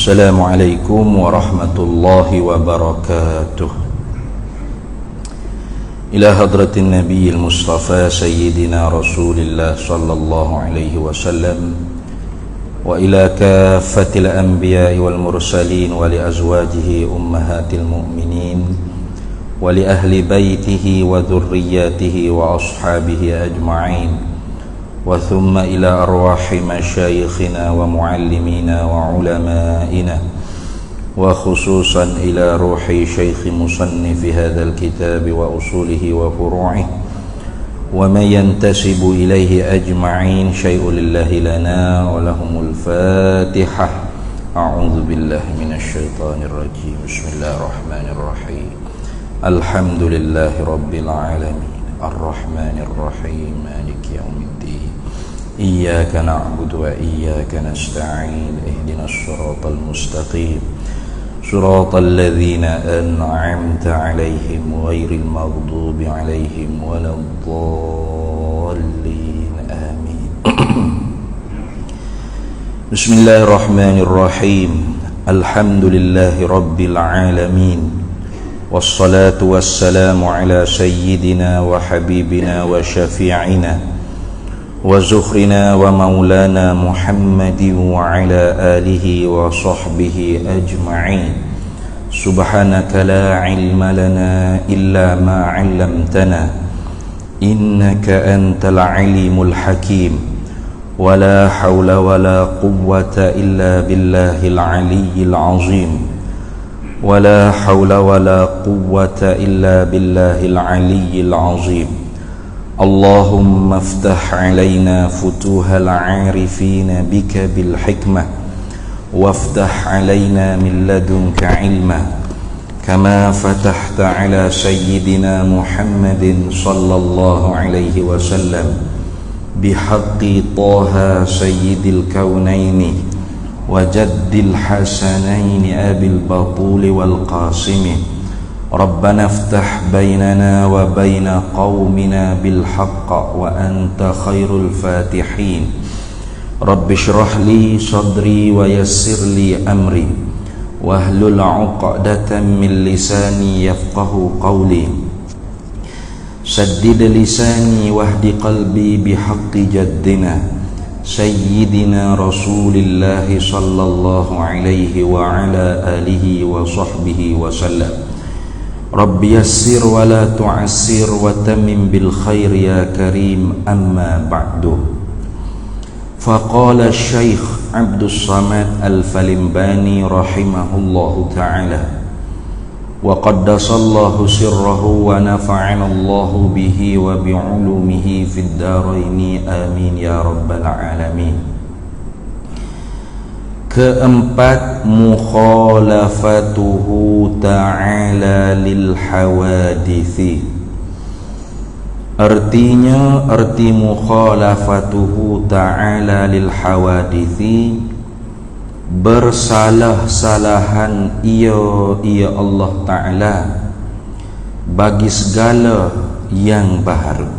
Assalamualaikum warahmatullahi wabarakatuh. Ila hadratin nabiyil mustafa sayyidina rasulillah sallallahu alaihi wasallam wa ila kaffatil anbiya'i wal mursalin wa li azwajihi ummahatil mu'minin wa li ahli baitihi wa dhurriyyatihi wa ashabihi ajma'in wa thumma ila arwahi masyayikhina wa muallimina wa ulama'ina wa khususan ila ruhi syekh musannifi hadzal kitab wa usulihi wa furu'ihi wa man yantasibu ilaihi ajma'in syai'un lillahi lana wa lahumul fatihah. A'udzu billahi minasy syaithanir rajim. Bismillahirrahmanirrahim. Alhamdulillahi rabbil alamin arrahmanir rahim maliki yaumiddin. Iyyaka na'budu wa iyyaka nasta'in ihdinas siratal mustaqim siratal ladzina an'amta 'alaihim ghairil maghdubi 'alaihim waladdallin amin. Bismillahirrahmanirrahim. Alhamdulillahi rabbil alamin wassalatu wassalamu ala sayyidina wa habibina wa syafi'ina wa zuhrina wa maulana Muhammadin wa ala alihi wa sahbihi ajma'in. Subhanaka la ilma lana illa ma 'allamtana innaka antal alimul hakim wa la hawla wa la quwwata illa billahil aliyyil azim wa la hawla wa la quwwata illa billahil aliyyil azim. Allahumma aftah alaina futuhal arifina bika bil hikmah waftah alaina min ladunka ilma kama fatahta ala sayyidina Muhammadin sallallahu alaihi wasallam bihaqqi Taha sayyidil kaunaini wa jaddil hasanaini abil batuli wal qasimi. Rabbana aftah bainana wa baina qaumina bil haqq wa anta khairul fatihin. Rabbi shrah li sadri wa yassir li amri wahlul 'uqdatan min lisani yafqahu qawli. Saddid lisani wahdi qalbi bihaqqi jaddina sayyidina Rasulillah sallallahu alaihi wa ala alihi wa sahbihi wa sallam. Rabbi yassir wa la tu'assir wa tamim bil khair ya karim, amma ba'du. Faqala Syekh Abdus Samad Al-Falimbani rahimahullahu ta'ala wa qaddasallahu sirrahu wa nafa'anallahu bihi wa bi'ulumihi fid daraini amin ya rabbal alamin. Keempat, mukhalafatuhu ta'ala lil hawadithi. Artinya, arti mukhalafatuhu ta'ala lil hawadithi, bersalah-salahan ia Allah Ta'ala bagi segala yang baharu.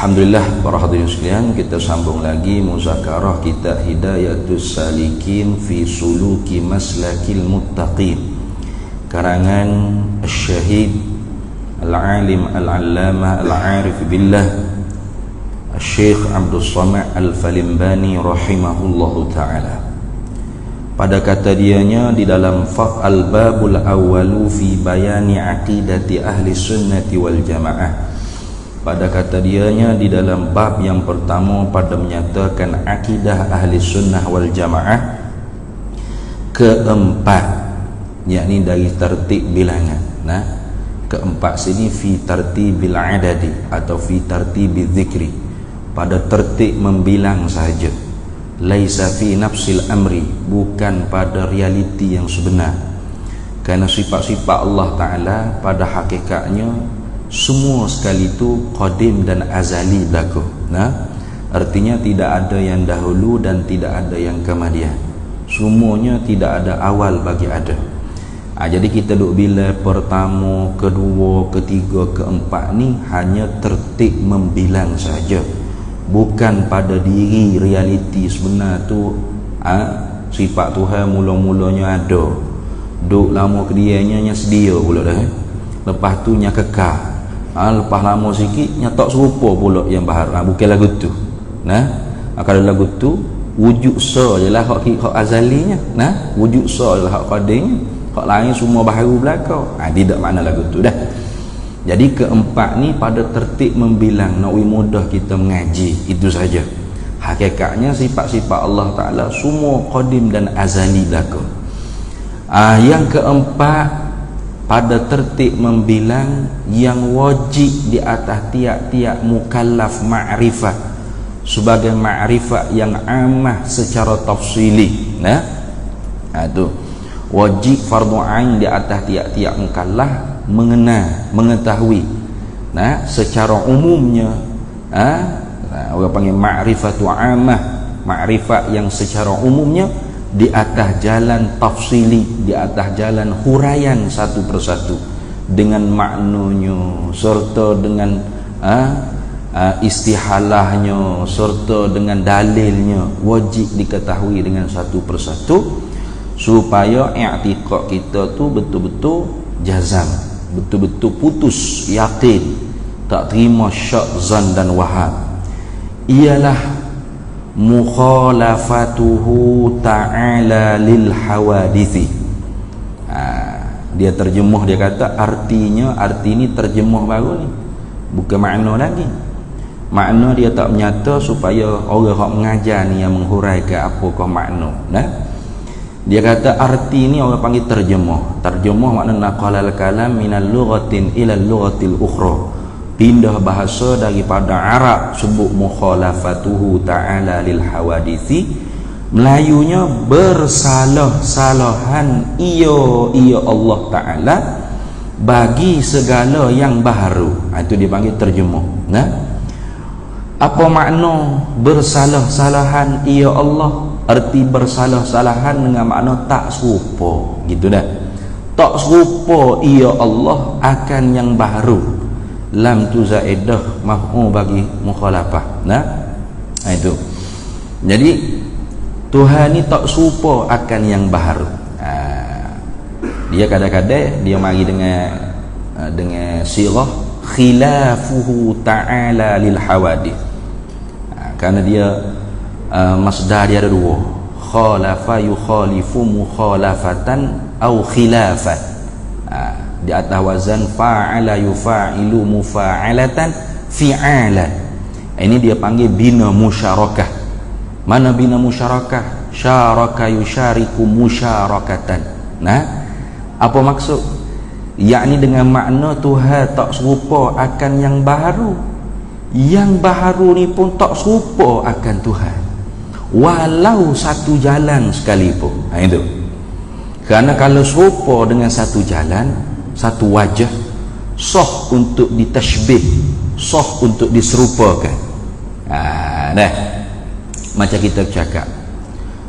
Alhamdulillah, para hadirin sekalian, kita sambung lagi muzakarah kitab Hidayatus Salikin fi Suluki Maslakil Muttaqin, karangan Syahid Al-Alim Al-Allamah Al-Arif Billah Syekh Abdus Samad Al-Falimbani rahimahullahu ta'ala. Pada kata dianya di dalam Al-Babul Awwalu fi Bayani Aqidati Ahli Sunnati wal Jamaah, pada kata dianya di dalam bab yang pertama pada menyatakan akidah ahli sunnah wal jamaah. Keempat, yakni dari tertib bilangan. Nah, keempat sini fi tartibil adadi atau fi tartibil zikri, pada tertib membilang saja. Laisa fi nafsil amri, bukan pada realiti yang sebenar. Karena sifat-sifat Allah Ta'ala pada hakikatnya semua sekali itu qadim dan azali berlaku. Nah, artinya tidak ada yang dahulu dan tidak ada yang kemudian. Semuanya tidak ada awal bagi ada. Jadi kita duk bila pertama, kedua, ketiga, keempat ni hanya tertib membilang saja, bukan pada diri realiti sebenar tu Sifat Tuhan mula-mulanya ada, duk lama kedianya nya sedia pula dah. Lepas tu nya kekal. Lepas lama sikit nya tak serupa pula yang bahar. Bukan lagu tu. Kalau lagu tu wujud sa jelah hak azalinya. Wujud sa jelah hak qadimnya. Hak lain semua baharu belaka. Tidak makna lagu tu dah. Jadi keempat ni pada tertib membilang, nak mudah kita mengaji, itu saja. Hakikatnya sifat-sifat Allah Ta'ala semua qadim dan azali belaka. Yang keempat, pada tertib membilang yang wajib di atas tiap-tiap mukallaf ma'rifah sebagai ma'rifah yang amah secara tafsili. Itu wajib fardu ain di atas tiap-tiap mukallaf mengetahui secara umumnya. Orang panggil ma'rifatu amah, ma'rifat yang secara umumnya di atas jalan tafsili, di atas jalan huraian satu persatu dengan maknanya serta dengan istihalahnya serta dengan dalilnya, wajib diketahui dengan satu persatu supaya i'tiqad kita tu betul-betul jazam, betul-betul putus yakin, tak terima syak, zan dan waham. Ialah mukhalafatuhu ta'ala lil hawadithi. Dia terjemuh, dia kata artinya, arti ni terjemuh baru ni, bukan makna lagi. Makna dia tak menyata supaya orang yang mengajar ni yang menghuraikan apakah makna. Dia kata arti ni orang panggil terjemuh. Terjemuh makna naqalal kalam minal lughatin ila lughatil ukhra, pindah bahasa daripada Arab sebut mukhalafatuhu ta'ala lil hawadithi, Melayunya bersalah-salahan ia Allah Ta'ala bagi segala yang baharu. Itu dipanggil terjemuh. Apa makna bersalah-salahan ia Allah? Arti bersalah-salahan dengan makna tak serupa, gitu dah. Tak serupa ia Allah akan yang baharu. Lam tu zaidah maf'ul bagi mukhalafah. Itu. Jadi Tuhan ni tak serupa akan yang baharu. Dia kadang-kadang dia mari dengan sirah khilafuhu ta'ala lil hawadith. Kerana dia masdar dia ada dua, khalafa yukhalifu mukhalafatan au khilafan. Di atas wazan fa'ala yufa'ilu mufa'alatan fi'alan. Ini dia panggil bina musyarakah. Mana bina musyarakah? Syaraka yusyariku musyarakatan. Apa maksud? Yakni dengan makna Tuhan tak serupa akan yang baharu. Yang baharu ni pun tak serupa akan Tuhan, walau satu jalan sekalipun. Itu. Kerana kalau serupa dengan satu jalan, satu wajah, sah untuk ditashbih, sah untuk diserupakan. Macam kita cakap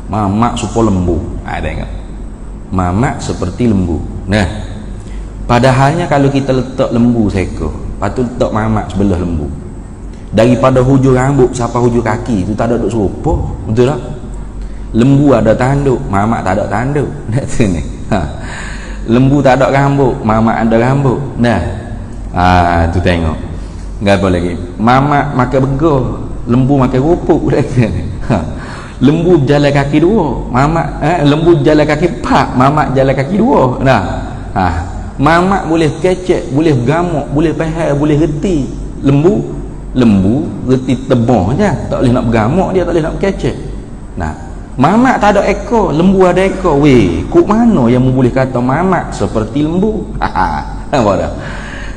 mamak supaya lembu. Tengok, mamak seperti lembu. Padahalnya kalau kita letak lembu seekor, patut letak mamak sebelah lembu. Daripada hujung rambut sampai hujung kaki itu tak ada duk serupa, betul tak? Lembu ada tanduk, mamak tak ada tanduk. Lembu tak ada rambut, mamak ada rambut. Tu tengok. Enggak apa lagi. Mamak makan begor, lembu makan rupuk. Lembu jalan kaki dua, mamak lembu jalan kaki empat, mamak jalan kaki dua. Mamak boleh kecek, boleh bergamuk, boleh pahal, boleh reti. Lembu reti tebah je, tak boleh nak bergamuk, dia tak boleh nak berkecek. Mamak tak ada ekor, lembu ada ekor. Kok mana yang boleh kata mamak seperti lembu? Nampak tak?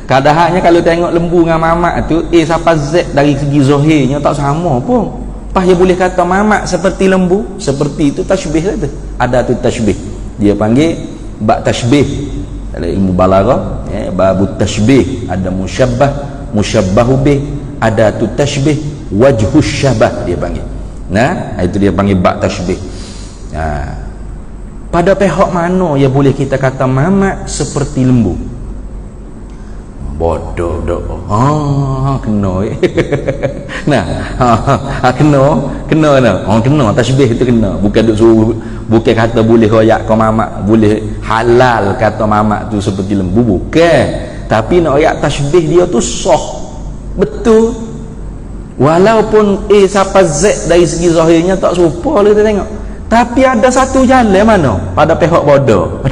Kadahannya kalau tengok lembu dengan mamak tu sampai Z dari segi zahirnya tak sama pun. Pas dia boleh kata mamak seperti lembu, seperti itu tashbih lah tu. Ada tu tashbih. Dia panggil bab tashbih. Dalam ilmu balaghah, bab tashbih, ada musyabbah, musyabbahu bih, ada tu tashbih, wajhus syabah dia panggil. Itu dia panggil bab tashbih. Pada pihak mana ya boleh kita kata mamak seperti lembu? bodoh doa. Kena. Nah, kena nah. Kena tasbih itu kena. Bukan duk suruh, bukan kata boleh royak kau mamak, boleh halal kata mamak tu seperti lembu, bukan. Tapi nak royak tasbih dia tu sah. Betul. Walaupun sampai Z dari segi zahirnya tak serupa lah kita tengok. Tapi ada satu jalan mana? Pada pihak bodoh.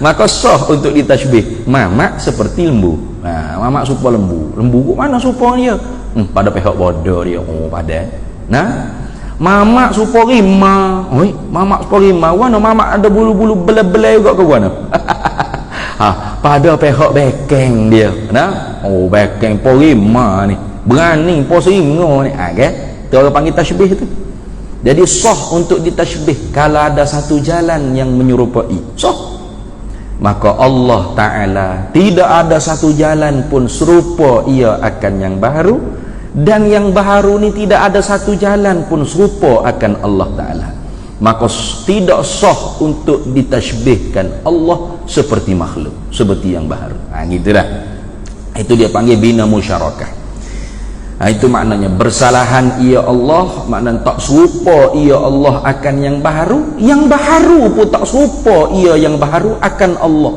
Maka sah untuk ditasbih. Mamak seperti lembu. Mamak serupa lembu. Lembu mana serupa dia? Pada pihak bodoh dia. Pada. Mamak serupa rimau. Mamak serupa rimau. Mana mamak ada bulu-bulu belai-belai juga ke mana? Pada pihak bekeng dia. Bekeng po rimau ni. Berani po singa ni. Itu orang panggil tasbih tu. Jadi sah untuk ditasbih kalau ada satu jalan yang menyerupai. Sah. Maka Allah Ta'ala tidak ada satu jalan pun serupa ia akan yang baharu, dan yang baharu ni tidak ada satu jalan pun serupa akan Allah Ta'ala. Maka tidak sah untuk ditasbihkan Allah seperti makhluk, seperti yang baharu. Gitulah. Itu dia panggil bina musyarakah. Itu maknanya bersalahan ia Allah, maknanya tak serupa ia Allah akan yang baharu pun tak serupa ia yang baharu akan Allah,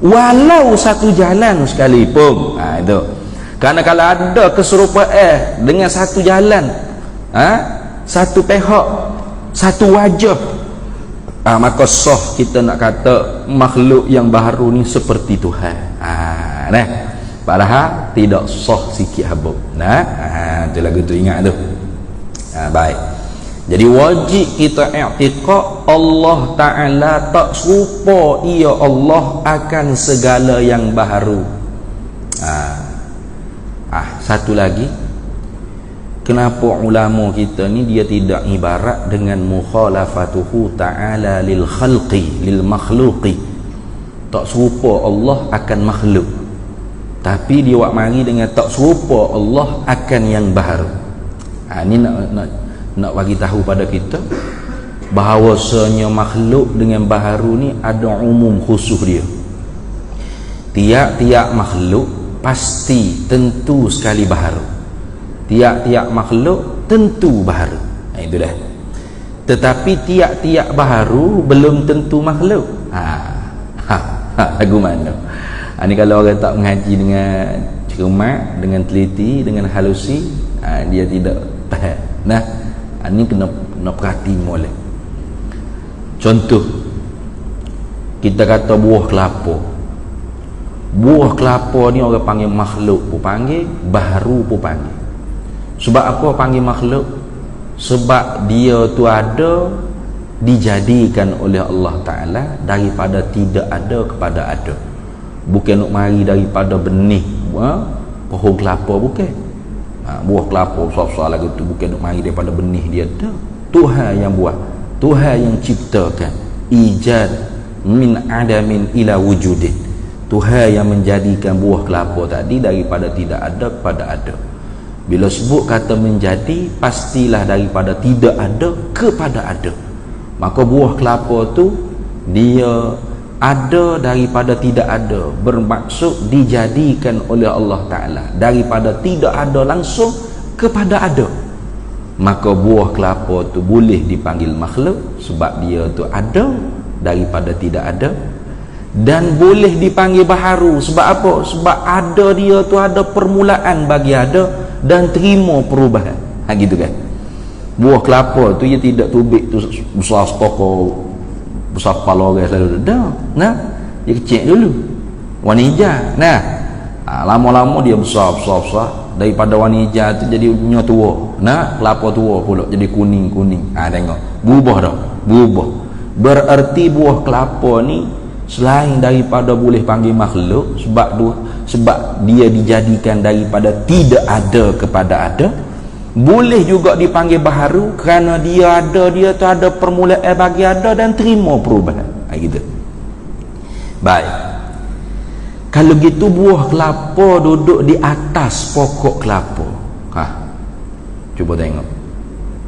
walau satu jalan sekalipun. Itu kerana kalau ada keserupaan dengan satu jalan, satu pihak, satu wajah, maka sah kita nak kata makhluk yang baharu ni seperti Tuhan. Padahal tidak sah sikit habuk. Itu lagu tu, ingat tu. Baik. Jadi wajib kita i'tiqad Allah Ta'ala tak serupa ia Allah akan segala yang baharu. Satu lagi, kenapa ulama kita ni dia tidak ibarat dengan mukhalafatuhu ta'ala lil khalqi, lil makhluqi. Tak serupa Allah akan makhluk, tapi dia buat mari dengan tak serupa Allah akan yang baharu. Ini nak bagi tahu pada kita bahawasanya makhluk dengan baharu ni ada umum khusus dia. Tiap-tiap makhluk pasti tentu sekali baharu. Tiap-tiap makhluk tentu baharu. Itu dah. Tetapi tiap-tiap baharu belum tentu makhluk. Lagu mana? Ini kalau orang tak mengaji dengan cermat, dengan teliti, dengan halusi, dia tidak faham. Ini kena perhati molek. Contoh, kita kata buah kelapa. Buah kelapa ni orang panggil makhluk pun panggil, baharu pun panggil. Sebab apa panggil makhluk? Sebab dia tu ada, dijadikan oleh Allah Ta'ala daripada tidak ada kepada ada. Bukan nak mari daripada benih pohon kelapa, bukan. Buah kelapa besar-besar lagu tu bukan nak mari daripada benih dia. Tuhan yang buat, Tuhan yang ciptakan. Ijad min adamin ila wujudin. Tuhan yang menjadikan buah kelapa tadi daripada tidak ada kepada ada. Bila sebut kata menjadi, pastilah daripada tidak ada kepada ada. Maka buah kelapa tu dia ada daripada tidak ada, bermaksud dijadikan oleh Allah Ta'ala daripada tidak ada langsung kepada ada. Maka buah kelapa tu boleh dipanggil makhluk sebab dia tu ada daripada tidak ada, dan boleh dipanggil baharu sebab apa? Sebab ada dia tu ada permulaan bagi ada dan terima perubahan. Gitu kan. Buah kelapa tu dia tidak tubik tu besar setokor, besar kepala orang selalu dah. Dia kecil dulu, warna hijau. Lama-lama dia besar daripada warna hijau tu jadi punya tua. Kelapa tua pula jadi kuning-kuning. Tengok, berubah dah, berubah. Bererti buah kelapa ni selain daripada boleh panggil makhluk sebab dia dijadikan daripada tidak ada kepada ada, boleh juga dipanggil baharu kerana dia tu ada permulaan bagi ada dan terima perubahan. Gitu. Baik. Kalau gitu buah kelapa duduk di atas pokok kelapa. Cuba tengok.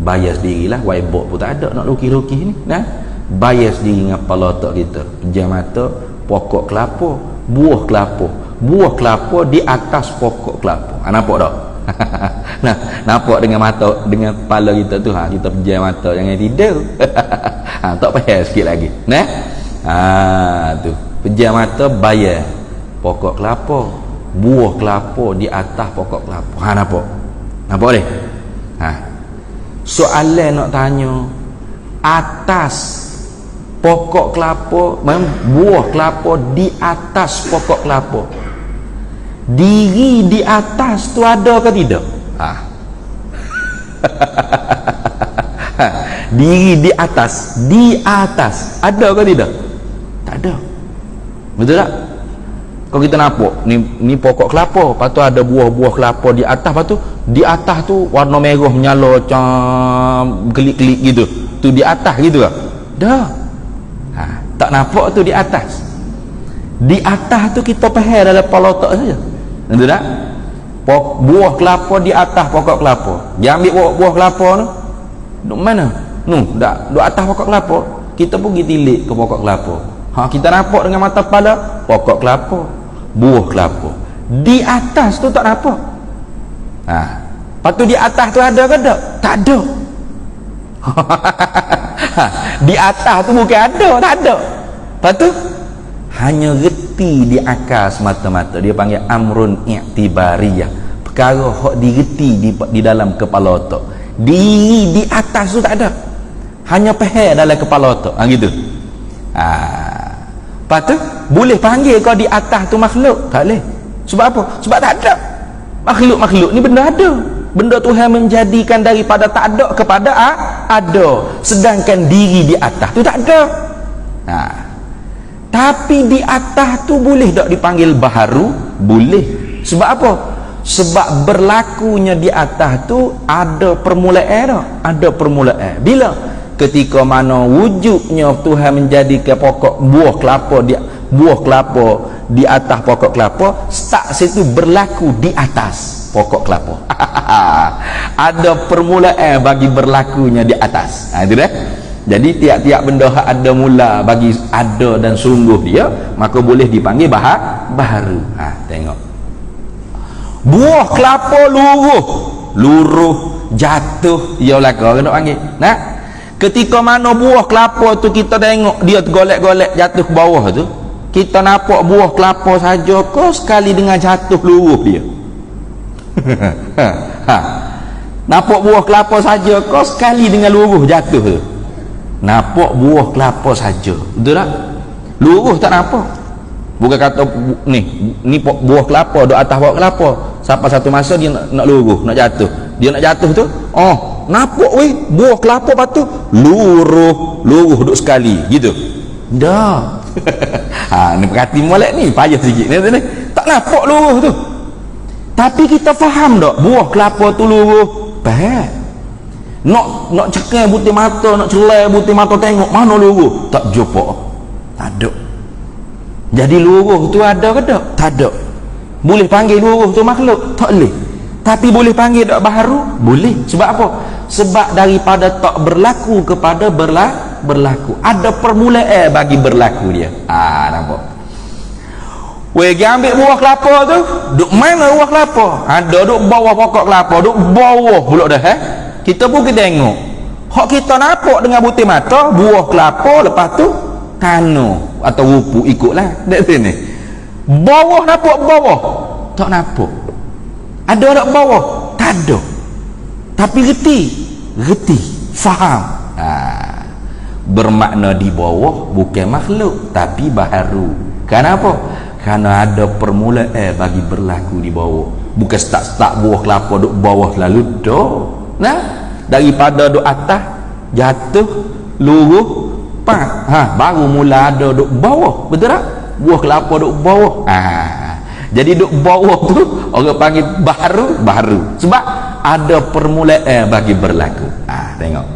Bias dirilah, whiteboard pun tak ada nak lukis-lukis ni. Bias diri dengan kepala otak kita. Pejam mata, pokok kelapa, buah kelapa. buah kelapa di atas pokok kelapa. Nampak tak? Nah, nampak dengan mata, dengan kepala kita tu, kita pejam mata jangan tidur. Tak payah sikit lagi. Nah, tu pejam mata bayar pokok kelapa, buah kelapa di atas pokok kelapa. Nampak ni? Soalan nak tanya, atas pokok kelapa, buah kelapa di atas pokok kelapa, diri di atas tu ada ke tidak? Diri di atas ada ke tidak? Tak ada. Betul tak? Kalau kita nampak ni pokok kelapa, lepas tu ada buah-buah kelapa di atas, lepas tu di atas tu warna merah menyala macam kelip-kelip gitu, tu di atas gitu ke? Dah. Tak nampak tu di atas. Di atas tu kita faham dalam kepala otak saja. Betul tak? Buah kelapa di atas pokok kelapa. Dia ambil buah kelapa tu duk mana? Duk atas pokok kelapa. Kita pergi tilik ke pokok kelapa. Kita nampak dengan mata kepala pokok kelapa, buah kelapa. Di atas tu tak nampak. Lepas tu di atas tu ada ke tak? Tak ada. Di atas tu bukan ada, tak ada. Lepas tu hanya reti di akal semata-mata. Dia panggil amrun i'tibariyah, perkara hak direti di dalam kepala otak. Di atas tu tak ada, hanya faham dalam kepala otak. Gitu. Lepas tu boleh panggil kau di atas tu makhluk? Tak boleh. Sebab apa? Sebab tak ada. Makhluk ni benda ada. Benda Tuhan menjadikan daripada tak ada kepada ada. Sedangkan diri di atas tu tak ada. Tapi di atas tu boleh tak dipanggil baharu? Boleh. Sebab apa? Sebab berlakunya di atas tu ada permulaan tak? Ada permulaan. Bila? Ketika mana wujudnya Tuhan menjadikan pokok buah kelapa di atas pokok kelapa, start situ berlaku di atas pokok kelapa. Ada permulaan bagi berlakunya di atas. Itu dah. Jadi tiap-tiap benda ada mula bagi ada dan sungguh dia, maka boleh dipanggil baharu. Tengok. Buah kelapa luruh jatuh, ia belaka kena panggil. Ketika mana buah kelapa tu kita tengok dia golek-golek jatuh ke bawah tu, kita nampak buah kelapa saja kau sekali dengan jatuh luruh dia. Nampak buah kelapa saja kau sekali dengan luruh jatuh tu. Nampak buah kelapa saja, betul tak? Luruh tak nampak. Bukan kata ni buah kelapa duduk atas buah kelapa, sampai satu masa dia nak luruh, nak jatuh. Dia nak jatuh tu, nampak buah kelapa patu luruh duduk sekali gitu. Dah. Ni perhati molek ni payah sikit ni. Tak nampak luruh tu. Tapi kita faham tak buah kelapa tu luruh? Faham. Nak cekai butir mata, nak celai butir mata tengok mana luruh, tak jumpa. Tak ada. Jadi luruh tu ada ke tak? Tak ada. Boleh panggil luruh tu makhluk? Tak boleh. Tapi boleh panggil tak baharu? Boleh. Sebab apa? Sebab daripada tak berlaku kepada berlaku. Ada permulaan bagi berlaku dia. Nampak? Dia ambil buah kelapa tu, duk mana buah kelapa? Ada duk bawah pokok kelapa, duk bawah pula dah. Kita pun kita tengok. Hak kita nampak dengan butir mata buah kelapa, lepas tu tanah atau rupu ikutlah dekat sini. Bawah nampak bawah? Tak nampak. Ada tak bawah? Tak ada. Tapi reti, faham. Bermakna di bawah bukan makhluk tapi baharu. Kenapa? Kerana ada permulaan bagi berlaku di bawah. Bukan start buah kelapa duk bawah lalu dah. Daripada duk atas jatuh luruh baru mula ada duk bawah. Betul tak? Buah kelapa duk bawah. Jadi duk bawah tu orang panggil baharu. Sebab ada permulaan bagi berlaku. Tengok.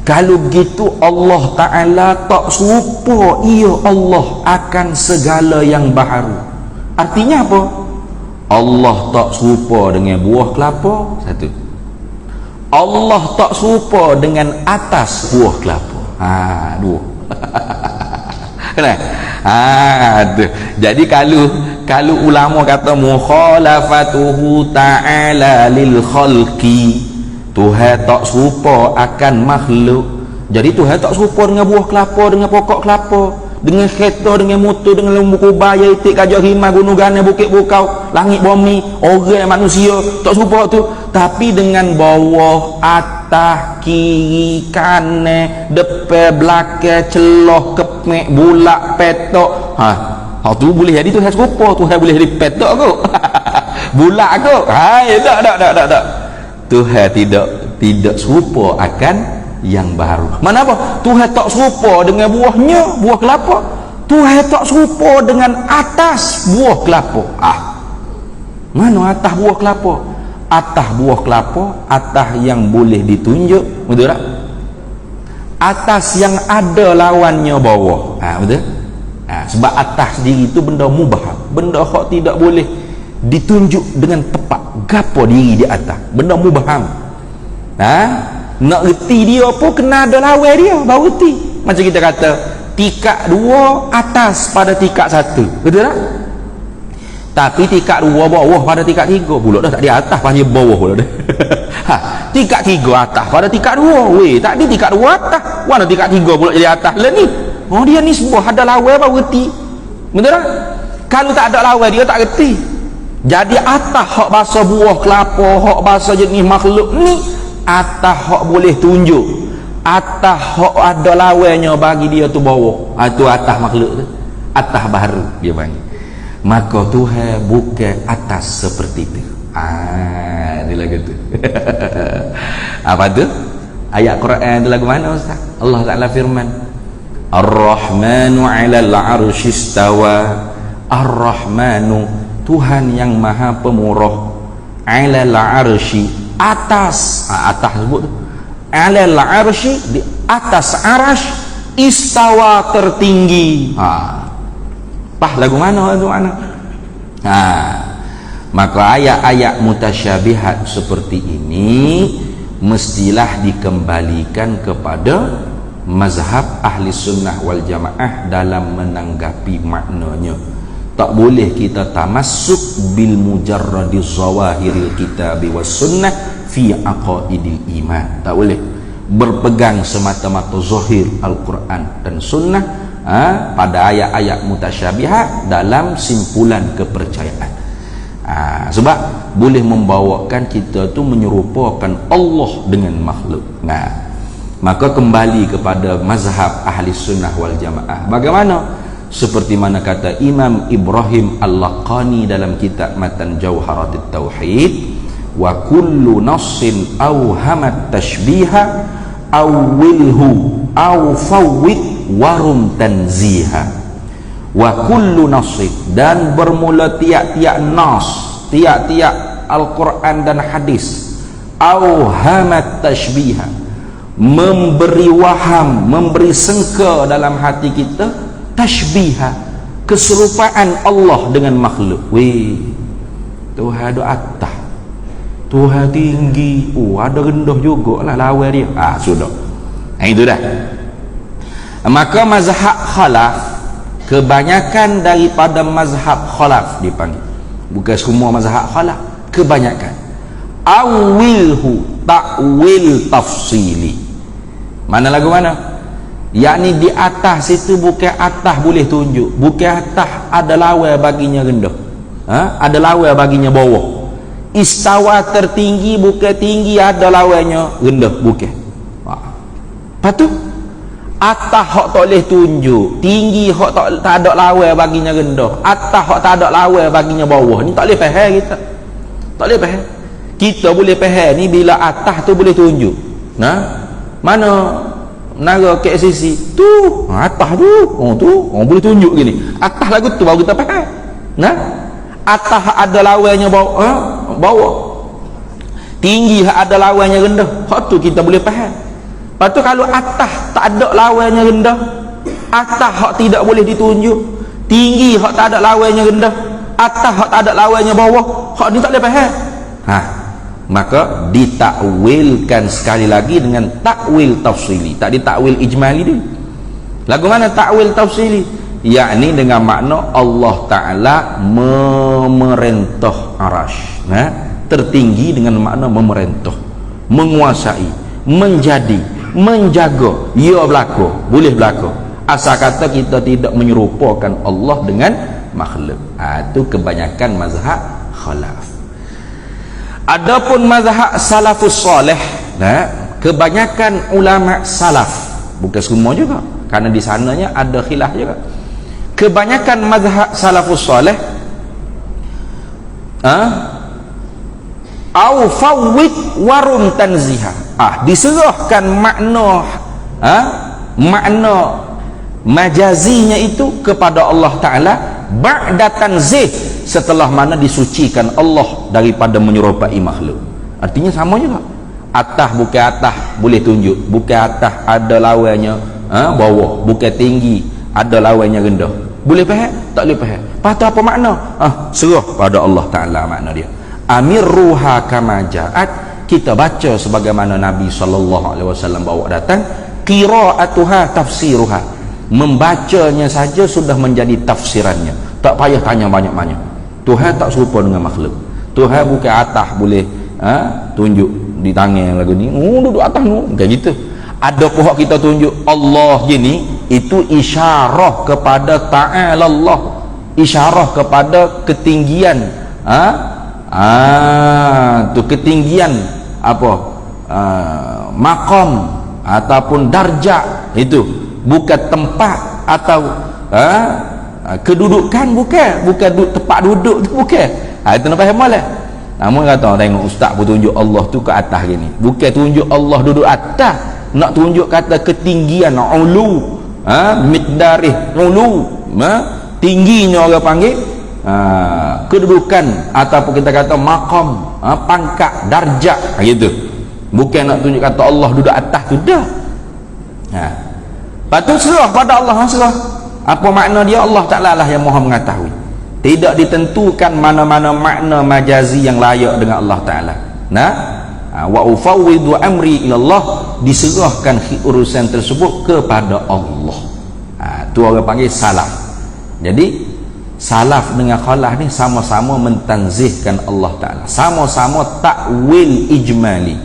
Kalau begitu Allah Ta'ala tak serupa ia Allah akan segala yang baharu. Artinya apa? Allah tak serupa dengan buah kelapa, satu. Allah tak serupa dengan atas buah kelapa. Dua. Kenapa? Tu. Jadi kalau ulama kata mukhalafatuhu ta'ala lil khalqi, Tuhan tak serupa akan makhluk. Jadi Tuhan tak serupa dengan buah kelapa, dengan pokok kelapa, dengan kereta, dengan motor, dengan lembu kubaya, itik, kajak rimah, gunung gana, bukit bukau, langit bumi, orang manusia, tak serupa tu. Tapi dengan bawah, atas, kiri, kanan, depan, belakang, celah, kemek, bulak, petok, tu boleh jadi Tuhan serupa. Tuhan boleh jadi petok kot. Bulak kot. Tak. Tuhan tidak serupa akan yang baru. Mana apa? Tuhan tak serupa dengan buahnya, buah kelapa. Tuhan tak serupa dengan atas buah kelapa. Mana atas buah kelapa? Atas buah kelapa, atas yang boleh ditunjuk, betul tak? Atas yang ada lawannya bawah. Betul? Sebab atas diri itu benda mubah, benda hak tidak boleh ditunjuk dengan tepat. Gapo diri di atas, benda mubaham. Nak reti dia pun kena ada lawan dia baru reti. Macam kita kata tingkat 2 atas pada tingkat 1, betul tak? Tapi tingkat 2 bawah pada tingkat 3 pula dah tak di atas, panggil bawah pula dah. Tingkat 3 atas pada tingkat 2. Weh, tak di tingkat 2 atas, mana tingkat 3 pula jadi atas lah ni. Dia ni sebuah ada lawan baru reti, betul tak? Kalau tak ada lawan dia tak reti. Jadi atas hak bahasa buah kelapa, hak bahasa jenis makhluk ni, atas hak boleh tunjuk, atas hak ada lawannya bagi dia tu bawah. Tu atas makhluk tu, atas baharu dia panggil. Maka Tuhan bukan atas seperti itu. Ni lagu tu. Apa tu? Ayat Quran tu lagu mana Ustaz? Allah Ta'ala firman, Ar-Rahmanu 'alal 'arsy istawa. Ar-Rahmanu, Tuhan yang maha pemurah, 'alal 'arsy, atas, atas sebut tu, 'alal 'arsy, di atas arash, istawa, tertinggi. Lagu mana? Maka ayat-ayat mutasyabihat seperti ini mestilah dikembalikan kepada mazhab ahli sunnah wal jamaah dalam menanggapi maknanya. Tak boleh kita tamassuk bil mujarradi zawahiril kitab was sunnah fi aqaidil iman. Tak boleh berpegang semata-mata zahir Al-Quran dan sunnah pada ayat-ayat mutasyabihat dalam simpulan kepercayaan. Sebab boleh membawakan kita tu menyerupakan Allah dengan makhluk. Maka kembali kepada mazhab ahli sunnah wal jamaah. Bagaimana? Seperti mana kata Imam Ibrahim Al-Laqani dalam kitab Matan Jawharatit Tauhid, wa kullu nassin awhamat tashbiha awwilhu aw fawwid warum tanziha. Wa kullu nassin, dan bermula tiap-tiap nas, tiap-tiap Al-Quran dan hadis, awhamat tashbiha, memberi waham, memberi sangka dalam hati kita, tashbiha, keserupaan Allah dengan makhluk. Tuhan ada atas, Tuhan tinggi, ada rendah juga lah lawan dia. Sudah, itu dah. Maka mazhab khalaf, kebanyakan daripada mazhab khalaf dipanggil, bukan semua mazhab khalaf, kebanyakan awilhu, ta'wil tafsili. Mana lagu mana? Yakni di atas itu bukan atas boleh tunjuk, bukan atas ada lawan baginya rendah, ada lawan baginya bawah. Istawa, tertinggi, bukan tinggi ada lawannya rendah, bukan. Lepas tu atas hak tak boleh tunjuk, tinggi hak tak ada lawan baginya rendah, atas hak tak ada lawan baginya bawah. Ni tak boleh faham kita, tak boleh faham. Kita boleh faham ni bila atas tu boleh tunjuk. Mana nara KCC tu, atas tu, boleh tunjuk gini. Atas lagu tu baru kita faham. Atas ada lawannya bawah. Tinggi ada lawannya rendah. Hak tu kita boleh faham. Lepas tu kalau atas tak ada lawannya rendah, atas hak tidak boleh ditunjuk, tinggi hak tak ada lawannya rendah, atas hak tak ada lawannya bawah, hak ni tak boleh faham. Maka ditakwilkan sekali lagi dengan takwil tafsili, tak ditakwil ijmali dia. Lagu mana takwil tafsili? yakni dengan makna Allah Ta'ala memerintah arash, tertinggi dengan makna memerintah, menguasai, menjadi, menjaga, ia berlaku, boleh berlaku. Asal kata kita tidak menyerupakan Allah dengan makhluk. Itu kebanyakan mazhab khalaf. Adapun mazhab salafus soleh, kebanyakan ulama salaf, bukan semua juga, karena di sananya ada khilaf juga. Kebanyakan mazhab salafus soleh au fawwid warum tanziha, diserahkan makna makna majazinya itu kepada Allah Ta'ala ba'da tanzih, setelah mana disucikan Allah daripada menyerupai makhluk. Artinya sama juga. Atas bukan atas boleh tunjuk, bukan atas ada lawannya bawah, bukan tinggi ada lawannya rendah, boleh faham? Tak boleh faham. Patut apa makna? Serah pada Allah Ta'ala makna dia. Amirruha kama ja'at, kita baca sebagaimana Nabi SAW bawa datang. Qira'atuha tafsiruha, membacanya saja sudah menjadi tafsirannya, tak payah tanya banyak-banyak. Tuhan tak serupa dengan makhluk. Tuhan bukan atas boleh tunjuk di tangan lagu ni, duduk atas tu, bukan gitu. Ada pohon kita tunjuk Allah gini, itu isyarah kepada ta'ala Allah, isyarah kepada ketinggian tu ketinggian apa maqam ataupun darjah, itu bukan tempat atau kedudukan, bukan tempat duduk tu, bukan. Itu nak faham lah. Namun kata tengok ustaz pun tunjuk Allah tu ke atas gini, bukan tunjuk Allah duduk atas, nak tunjuk kata ketinggian, ulu, miqdarih ulu, tingginya orang panggil kedudukan, ataupun kita kata maqam, pangkat, darjat, gitu. Bukan nak tunjuk kata Allah duduk atas tu dah. Patut serah pada Allah, serah apa makna dia, Allah Ta'ala lah yang Maha mengetahui. Tidak ditentukan mana-mana makna majazi yang layak dengan Allah Ta'ala. Wa ufawwidu amri ilallah, diserahkan urusan tersebut kepada Allah. Tu orang panggil salaf. Jadi salaf dengan khalaf ni sama-sama mentanzihkan Allah Ta'ala, sama-sama takwil ijmali,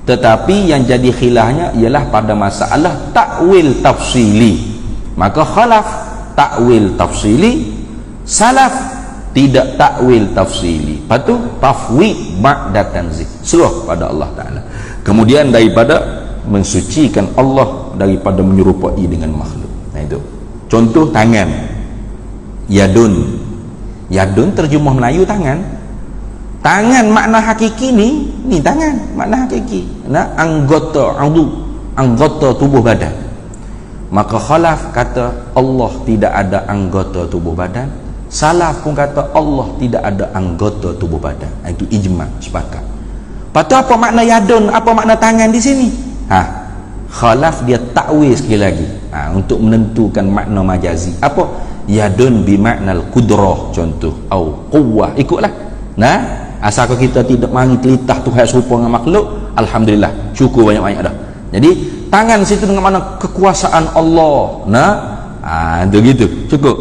tetapi yang jadi khilafnya ialah pada masalah takwil tafsili. Maka khalaf takwil tafsili, salaf tidak takwil tafsili. Lepas tu tafwid ba'da tanzih, serah pada Allah Ta'ala. Kemudian daripada mensucikan Allah daripada menyerupai dengan makhluk. Itu contoh tangan, yadun. Yadun terjemah Melayu tangan. Tangan makna hakiki ni tangan makna hakiki, anggota anggota tubuh badan. Maka khalaf kata Allah tidak ada anggota tubuh badan, salaf pun kata Allah tidak ada anggota tubuh badan. Itu ijma, sepakat. Patut apa makna yadun, apa makna tangan di sini? Khalaf dia takwil sekali lagi untuk menentukan makna majazi. Apa? Yadun bimaknal kudrah, contoh, au quwwah, ikutlah. Asalkan kita tidak mari telitah Tuhan serupa dengan makhluk, alhamdulillah, syukur banyak-banyak dah. Jadi tangan situ dengan mana kekuasaan Allah. Itu gitu, cukup.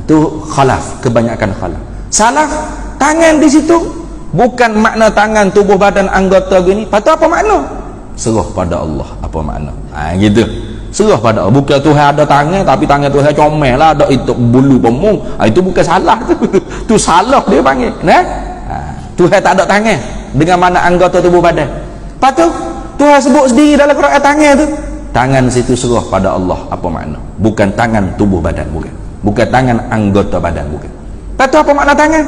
Itu khalaf, kebanyakan khalaf. Salaf tangan di situ bukan makna tangan tubuh badan anggota gini. Patut apa makna? Serah pada Allah apa makna. Gitu. Serah pada Allah. Bukan Tuhan ada tangan tapi tangan Tuhan comel lah, ada itu bulu pemung. Itu bukan salah tu. Tu salah dia panggil. Tuhan tak ada tangan dengan mana anggota tubuh badan. Patut Tuhan sebut sendiri dalam Quran tangan tu. Tangan situ serah pada Allah apa makna. Bukan tangan tubuh badan, bukan. Bukan tangan anggota badan, bukan. Patut apa makna tangan?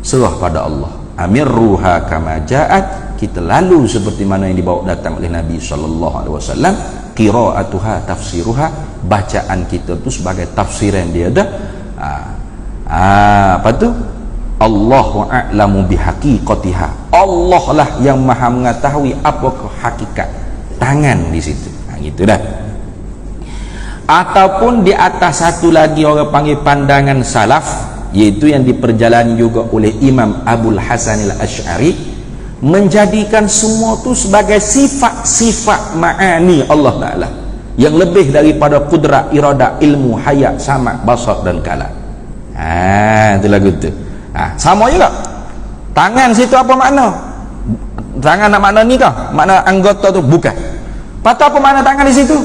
Serah pada Allah. Amirruha kama ja'at, kita lalu seperti mana yang dibawa datang oleh Nabi SAW. Qira'atuha tafsiruha, bacaan kita tu sebagai tafsiran dia dah. Apa tu? Allahu a'lamu bihaqiqatiha, Allah lah yang maha mengetahui apakah hakikat tangan di situ. Gitu dah. Ataupun di atas satu lagi orang panggil pandangan salaf, yaitu yang diperjalani juga oleh Imam Abul Hasan al-Asy'ari, menjadikan semua tu sebagai sifat-sifat ma'ani Allah Ta'ala. yang lebih daripada kudrat, iradah, ilmu, hayat, sama, basar dan kalam. Itu lagu tu. Sama juga. Tangan situ apa makna? Tangan nak makna ni kah? Makna anggota tu? Bukan. Patut apa makna tangan di situ?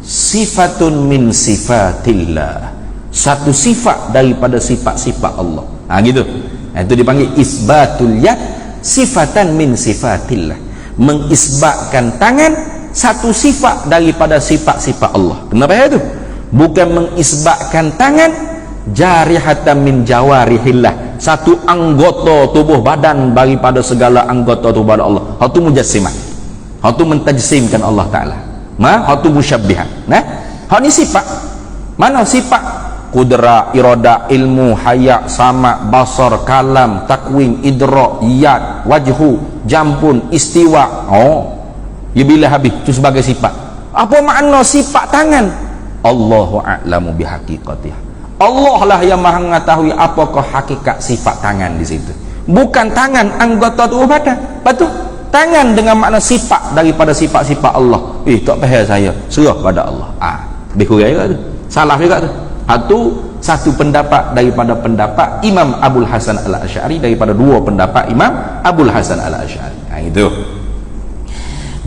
Sifatun min sifatillah, satu sifat daripada sifat-sifat Allah. Gitu. Itu dipanggil isbatul yad, sifatan min sifatillah, mengisbatkan tangan satu sifat daripada sifat-sifat Allah. Kenapa itu? Bukan mengisbatkan tangan jarihatan min jawarihillah, satu anggota tubuh badan daripada segala anggota tubuh badan Allah. Itu mujassimah, itu mentajsimkan Allah Ta'ala. Itu musyabbihan. Ini sifat. Mana sifat? Kudrat, iradah, ilmu, hayat, sama, basar, kalam, takwim, idrak, yad, wajhu, jampun, istiwa. Ya bila habis itu sebagai sifat. Apa makna sifat tangan? Allahu a'lamu bihaqiqatih. Allah lah yang maha mengetahui apakah hakikat sifat tangan di situ. Bukan tangan anggota tubuh badan. Betul? Tangan dengan makna sifat daripada sifat-sifat Allah. Tak faham saya. Serah pada Allah. Lebih kurang juga tu. Salah juga tu. Itu satu pendapat daripada pendapat Imam Abul Hasan Al-Asy'ari, daripada dua pendapat Imam Abul Hasan Al-Asy'ari. Itu.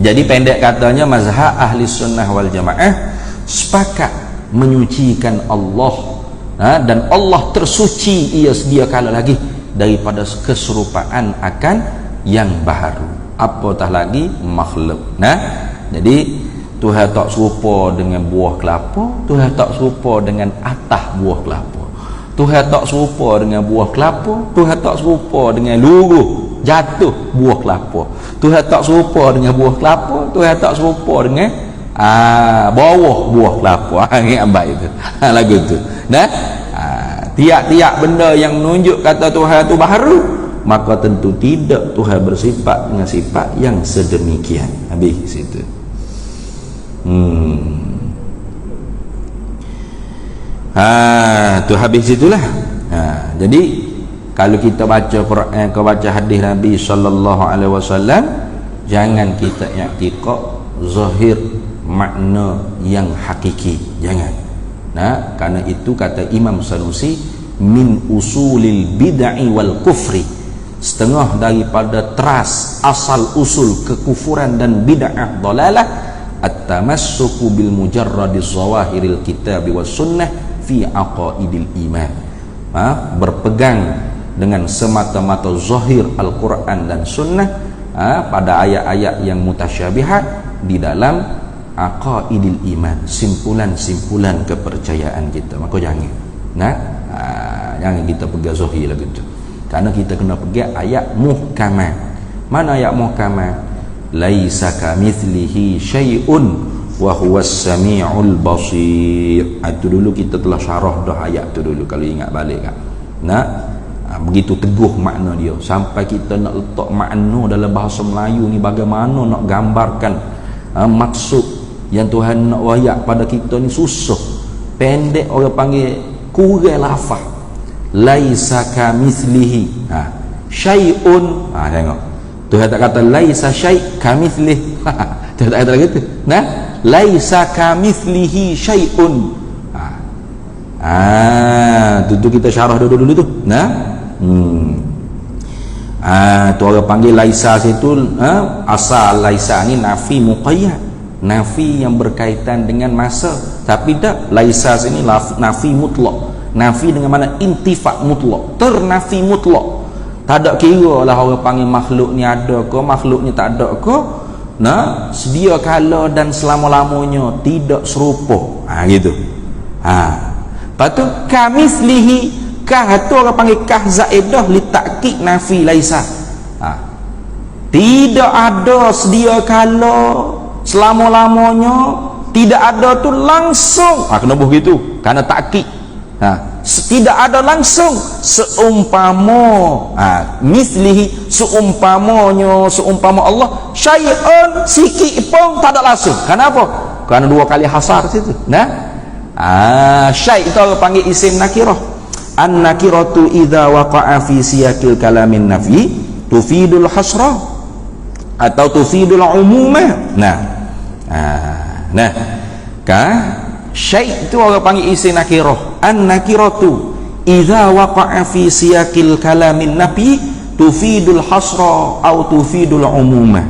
Jadi pendek katanya, mazhab ahli sunnah wal jamaah sepakat menyucikan Allah, dan Allah tersuci ia sedia kala lagi daripada keserupaan akan yang baharu, apatah lagi makhluk. Jadi Tuhan tak serupa dengan buah kelapa, Tuhan tak serupa dengan atas buah kelapa, Tuhan tak serupa dengan buah kelapa, Tuhan tak serupa dengan luruh jatuh buah kelapa, Tuhan tak serupa dengan buah kelapa, Tuhan tak serupa dengan bawah buah kelapa. Ingat baik itu lagu tu. Tiap-tiap benda yang menunjuk kata Tuhan itu baharu, maka tentu tidak Tuhan bersifat dengan sifat yang sedemikian. Habis situ. Tu habis situlah. Jadi kalau kita baca Quran, kau baca hadis Nabi sallallahu alaihi wasallam, jangan kita i'tiqad zahir makna yang hakiki, jangan. Karena itu kata Imam Sanusi, min usulil bid'ah wal kufri, setengah daripada teras asal usul kekufuran dan bid'ah dalalah, at-tamassuku bil mujarradiz zawahiril kitab was sunnah fi aqaidil iman. Berpegang dengan semata-mata zahir Al-Quran dan sunnah pada ayat-ayat yang mutasyabihat di dalam aqaidil iman, simpulan-simpulan kepercayaan kita. Maka jangan jangan kita pegang zahir lah gitu, karena kita kena pegang ayat muhkamat. Mana ayat muhkamat? Laisa kamitslihi syai'un wa huwas samiul basir. Itu dulu kita telah syarah dah ayat tu dulu, kalau ingat balik kan. Begitu teguh makna dia, sampai kita nak letak makna dalam bahasa Melayu ni, bagaimana nak gambarkan maksud yang Tuhan nak wayak pada kita ni susah. Pendek orang panggil kurang lafaz. Laisa kamitslihi syai'un. Tengok, Tuhan tak kata laisa syai' kamitslihi. Tuhan tak kata gitu. Laisa kamitslihi syai'un. Tu kita syarah dulu tu. Tu orang panggil laisa situ, asal laisa ni nafi muqayyad, nafi yang berkaitan dengan masa. Tapi tak, laisa sini nafi mutlak, nafi dengan mana intifak mutlak, ternafi mutlak. Tak ada kira lah orang panggil makhluk ni ada ke, makhluk ni tak ada ke, sedia kala dan selama-lamanya tidak serupa. Gitu. Lepas tu kamitslihi, kah tu orang panggil kah zaidah li takkid nafi laisa. Tidak ada sedia kala, selama-lamanya, tidak ada tu langsung. Kena buh gitu kerana takkid. Tidak ada langsung, seumpama mislihi, seumpamanya, seumpama Allah, syai'un sikit pun tak ada langsung. Kenapa? Kerana dua kali hasar situ. Syai' itu orang panggil isim nakirah. An-nakiratu idza waqa'a fi siyaqil kalamin nafi tufidul hasra atau tufidul umumah. Syai' itu orang panggil isim nakirah. An-nakiratu idza waqa'a fi siyaqil kalamin nafi tufidul hasra atau tufidul umumah.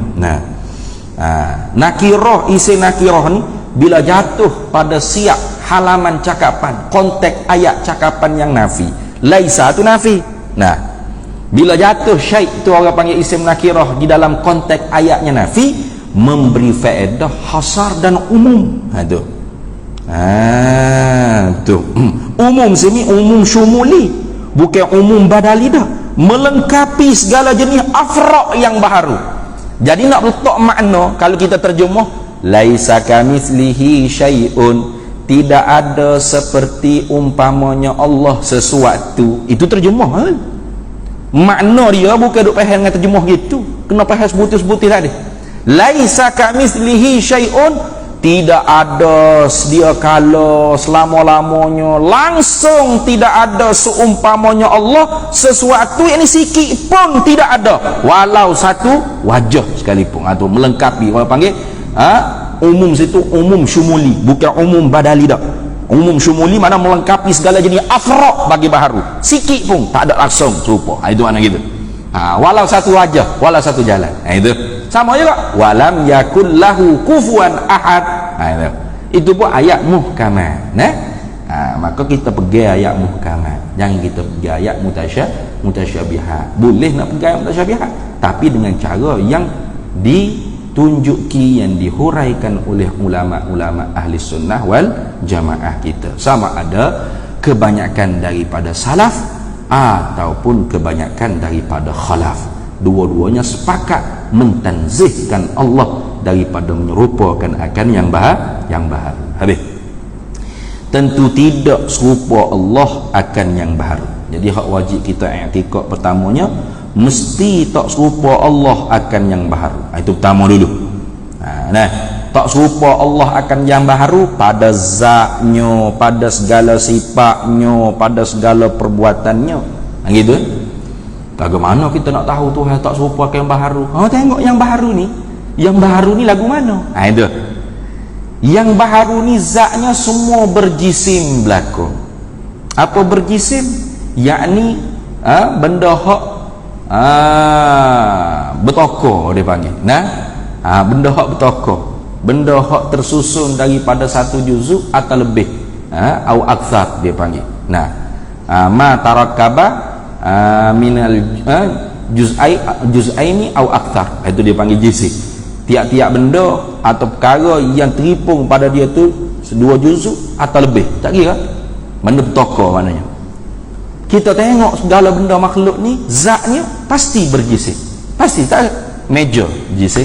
Nakirah, isim nakirah ni bila jatuh pada siap halaman cakapan, konteks ayat cakapan yang nafi. Laisa tu nafi. Bila jatuh syai' itu orang panggil isim nakirah di dalam konteks ayatnya nafi, memberi faedah hasar dan umum. Umum sini umum syumuli, bukan umum badali dah, melengkapi segala jenis afra' yang baharu. Jadi nak letak makna, kalau kita terjemah laisa kamitslihi syai'un, tidak ada seperti umpamanya Allah sesuatu, itu terjemah makna dia bukan duk faham dengan terjemah gitu, kena faham sebutir-sebutir tadi. Laisa kamitslihi syai'un, tidak ada sedia kala selama-lamanya, langsung tidak ada seumpamanya Allah sesuatu yang sikit pun tidak ada, walau satu wajah sekalipun. Atau melengkapi, orang panggil umum situ umum syumuli, bukan umum badali dah. Umum syumuli mana melengkapi segala jenis afra' bagi baharu, sikit pun tak ada langsung serupa. Itu makna gitu. Walau satu wajah, walau satu jalan. Itu sama juga walam yakul lahu kufuwan ahad. Itu pun ayat muhkamat. Maka kita pergi ayat muhkamat, jangan kita pergi ayat mutasyabihat. Boleh nak pergi ayat mutasyabihat, tapi dengan cara yang ditunjuki, yang dihuraikan oleh ulama-ulama ahli sunnah wal jamaah kita, sama ada kebanyakan daripada salaf ataupun kebanyakan daripada khalaf. Dua-duanya sepakat mentanzihkan Allah daripada menyerupakan akan yang baharu. Habis. Tentu tidak serupa Allah akan yang baharu. Jadi hak wajib kita i'tikad pertamanya, mesti tak serupa Allah akan yang baharu. Itu pertama dulu. Tak serupa Allah akan yang baharu pada zatnya, pada segala sifatnya, pada segala perbuatannya. Gitu. Bagaimana kita nak tahu Tuhan tak serupa akan yang baharu? Tengok yang baharu ni. Yang baharu ni lagu mana? Itu. Yang baharu ni zatnya semua berjisim berlaku. Apa berjisim? Yakni benda hak bertokor dia panggil. Benda hak bertokor, benda hak tersusun daripada satu juzuk atau lebih, au aktsar dia panggil. Ma tarakkaba minal juz'aini au aktsar, itu dia panggil jisim. Tiap-tiap benda atau perkara yang terhipung pada dia tu dua juzuk atau lebih, tak kira benda bertokor maknanya. Kita tengok segala benda makhluk ni zatnya pasti berjisim, pasti tak major jisim.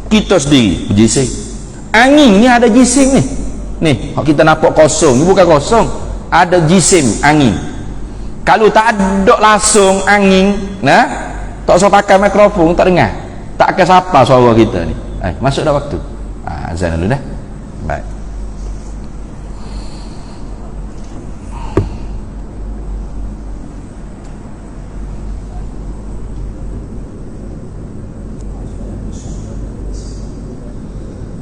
Kita sendiri berjisim. Angin ni ada jisim ni kita nampak kosong ni bukan kosong, ada jisim angin. Kalau tak ada langsung angin, tak usah pakai mikrofon, tak dengar, tak akan sapa suara kita ni. Masuk dah waktu azan dulu dah. Baik.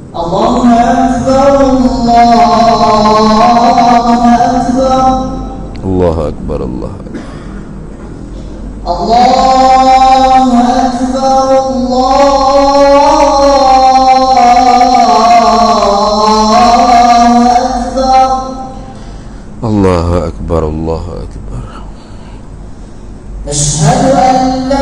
Allahu Akbar, Allahu Akbar, Allahu Akbar, Allahu Akbar. Allahu Akbar, Allahu Akbar, Allahu Akbar. Asyhadu an la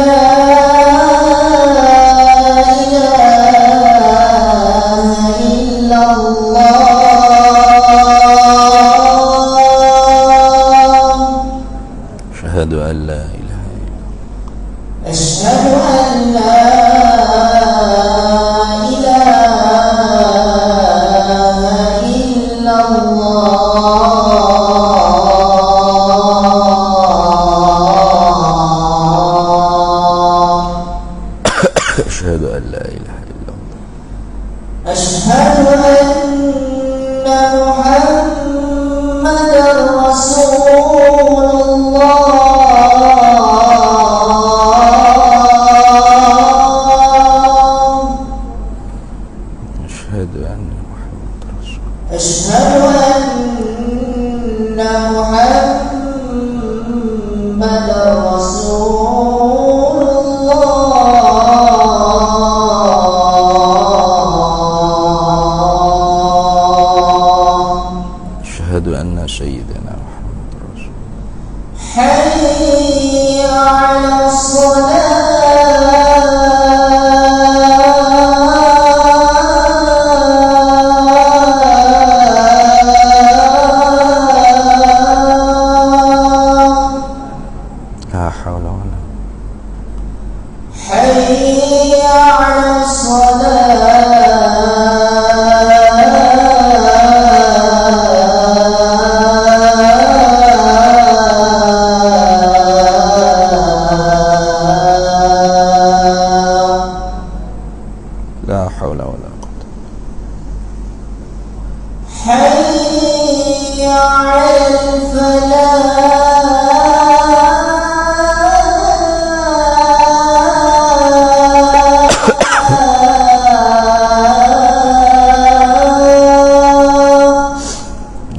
أشهد أن لا إله إلا الله. أشهد أن لا إله إلا الله. أشهد أن لا إله إلا الله. أشهد أن محمدًا رسول الله. أشهد أن محمد رسول الله. أشهد أن محمدا رسول الله أشهد أن سيدنا محمد رسول حي على الصلاة لا حول ولا حي على الصلاة لا حول ولا قوة حي على الفلاح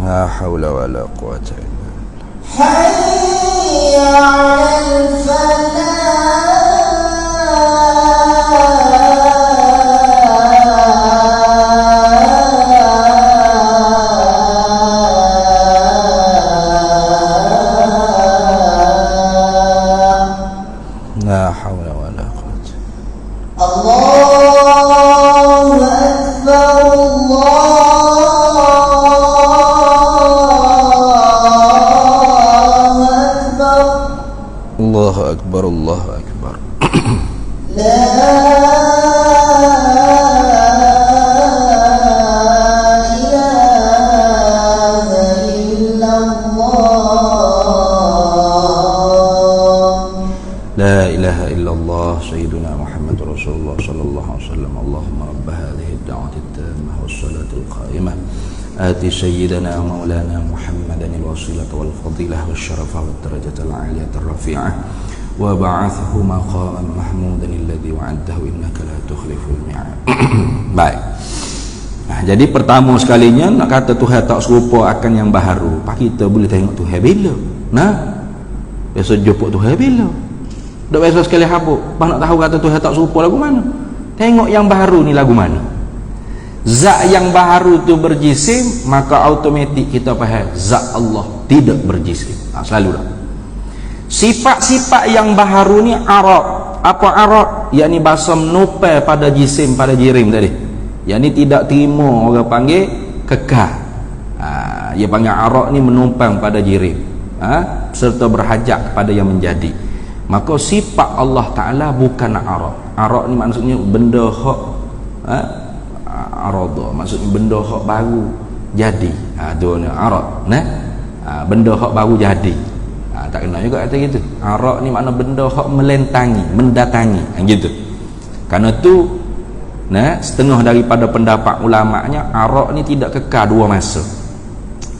لا حول ولا قوة إلا بالله حي على الفلاح لا حول ولا قوة الله أكبر الله أكبر الله أكبر لا إله إلا الله لا إله إلا الله سيدنا محمد رسول الله صلى الله عليه وسلم اللهم رب هذه الدعوة التامة والصلاة القائمة آت سيدنا مولانا محمدا الوسيلة والفضيلة والشرف والدرجة العالية الرفيعة وبعثه مقاما محمودا الذي وعده إنك لا تخلف الميعاد. Baik. Nah, jadi pertama sekalinya nak kata Tuhan tak serupa akan yang baharu. Pak kita boleh tengok Tuhan bila. Nah. Biasa jumpa Tuhan bila. Dak biasa sekali habuk. Pak nak tahu kata Tuhan tak serupa lagu mana? Tengok yang baru ni lagu mana. Zat yang baharu tu berjisim, maka automatik kita faham zat Allah tidak berjisim. Selalu dah. Sifat-sifat yang baharu ni arad. Apa arad? Yakni bahasa menupai pada jisim, pada jirim tadi. Yakni tidak terima orang panggil kekal. Dia panggil arad ni menumpang pada jirim. Serta berhajat kepada yang menjadi. Maka sifat Allah Ta'ala bukan arad. Arad ni maksudnya benda hak arada, maksudnya benda hak baru jadi. Tu ni arad, nah. Benda hak baru jadi. Tak kena juga kata gitu. Arad ni makna benda hak melentangi, mendatangi, gitu. Karena tu nah, setengah daripada pendapat ulama'nya arad ni tidak kekal dua masa.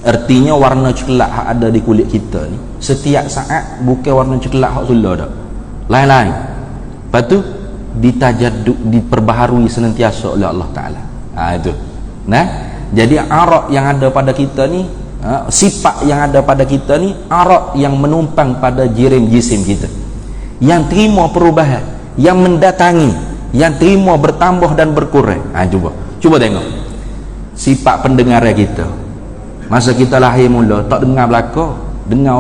Artinya warna coklat hak ada di kulit kita ni setiap saat bukan warna coklat hak sulah dah. Lain-lain. Lepas tu ditajaddud, diperbaharui senantiasa oleh Allah Ta'ala. Itu. Nah, jadi arad yang ada pada kita ni, sifat yang ada pada kita ni arad yang menumpang pada jirim jisim kita, yang terima perubahan, yang mendatangi, yang terima bertambah dan berkurang. Cuba tengok sifat pendengar kita. Masa kita lahir mula tak dengar belaka, dengar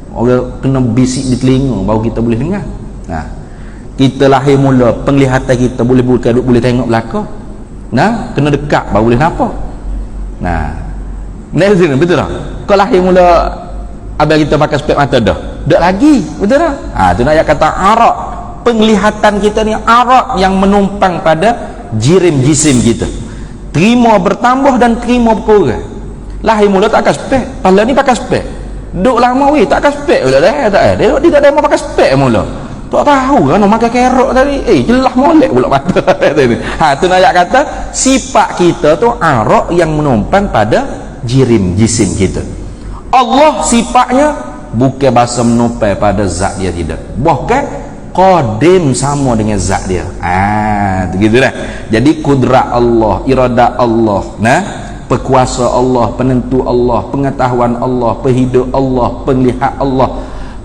orang kena bisik di telinga baru kita boleh dengar. Kita lahir mula penglihatan kita boleh tengok belaka. Kena dekat baru boleh nampak. Betul tak? Kau lahir mula abang kita pakai spek mata dah. Tak lagi, betul tak? Tu nak ayat kata arad. Penglihatan kita ni arad yang menumpang pada jirim jisim kita. Terima bertambah dan terima berkurang. Lahir mula tak pakai spek, pala ni pakai spek. Duk lama weh tak pakai spek pula dah. Dia tak ada mau pakai spek mula. Tak tahu kan makan kerok tadi. Jelas molek pula mata tadi. Tu nak ayat kata sifat kita tu arad yang menumpang pada jirim jisim kita. Allah sifatnya bukan bahasa menumpai pada zat dia, tidak. Bahkan qadim sama dengan zat dia. Begitu dah. Jadi kudrat Allah, iradat Allah, Pekuasa Allah, penentu Allah, pengetahuan Allah, penghidup Allah, penglihat Allah,